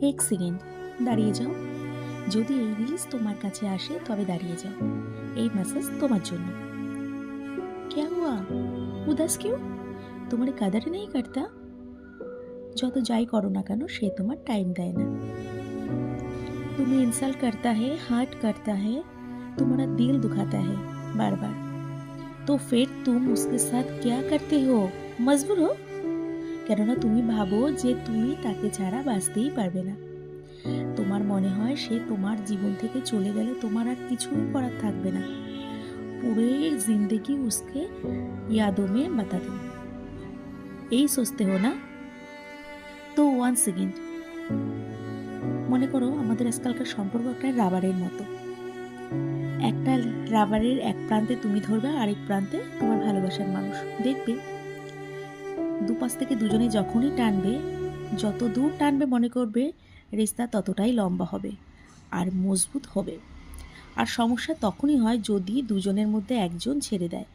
এক সেকেন্ড দাঁড়িয়ে যাও। যদি এই রিলস তোমার কাছে আসে তবে দাঁড়িয়ে যাও। এই মেসেজ তোমার জন্য। क्या हुआ? उदास क्यों? तुम्हारी कदर नहीं करता? যত যাই করো না কেন সে তোমার টাইম দেয় না। तुम्हें इंसल्ट करता है, हर्ट करता है, तुम्हारा दिल दुखाता है बार बार, तो फिर तुम उसके साथ क्या करते हो? मजबूर हो। কেননা তুমি ভাবো যে তুমি তাকে ছাড়া বাঁচতেই পারবে না। তোমার মনে হয় সে তোমার জীবন থেকে চলে গেলে তোমার আর কিছুই করার থাকবে না। पूरी जिंदगी उसके यादों में बता दो। यही सोचते हो ना? তো ওয়ান সেকেন্ড মনে করো আমাদের আজকালকার সম্পর্ক একটা রাবারের মতো। একটা রাবারের এক প্রান্তে তুমি ধরবে, আরেক প্রান্তে তোমার ভালোবাসার মানুষ। দেখবে দুপাশ থেকে দুজনে যখনই টানবে, যত দূর টানবে মনে করবে রিস্তা ততটাই লম্বা হবে আর মজবুত হবে। আর সমস্যা তখনই হয় যদি দুজনের মধ্যে একজন ছেড়ে দেয়।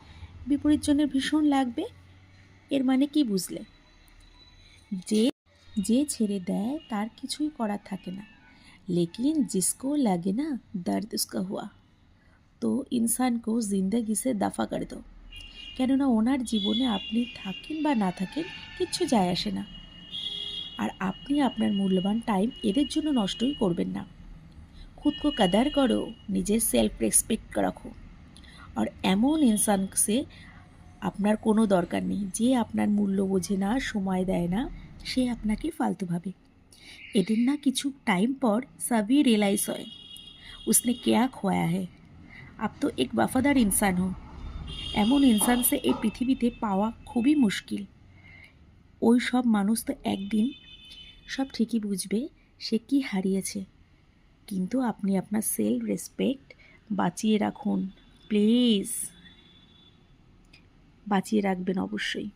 বিপরীত জনের ভীষণ লাগবে। এর মানে কি বুঝলে? যে যে ছেড়ে দেয় তার কিছুই করার থাকে না। लेकिन जिसको लगे ना दर्द उसका हुआ तो इंसान को जिंदगी से दफा कर दो। কেননা ওনার জীবনে আপনি থাকেন বা না থাকেন কিচ্ছু যায় আসে না। আর আপনি আপনার মূল্যবান টাইম এদের জন্য নষ্টই করবেন না। खुद को कदर करो, নিজের সেলফ রেসপেক্ট রাখো। আর এমন ইনসান সে আপনার কোনো দরকার নেই। যে আপনার মূল্য বোঝে না, সময় দেয় না, সে আপনাকে ফালতু ভাবে। এদের না কিছু টাইম পর সবই রিয়েলাইজ হয় उसने क्या खोया है। आप तो एक वफादार इंसान हो। এমন ইনসান সে এই পৃথিবীতে পাওয়া খুবই মুশকিল। ওই সব মানুষ তো একদিন সব ঠিকই বুঝবে সে কি হারিয়েছে। কিন্তু আপনি আপনার সেলফ রেসপেক্ট বাঁচিয়ে রাখুন প্লিজ। বাঁচিয়ে রাখবেন অবশ্যই।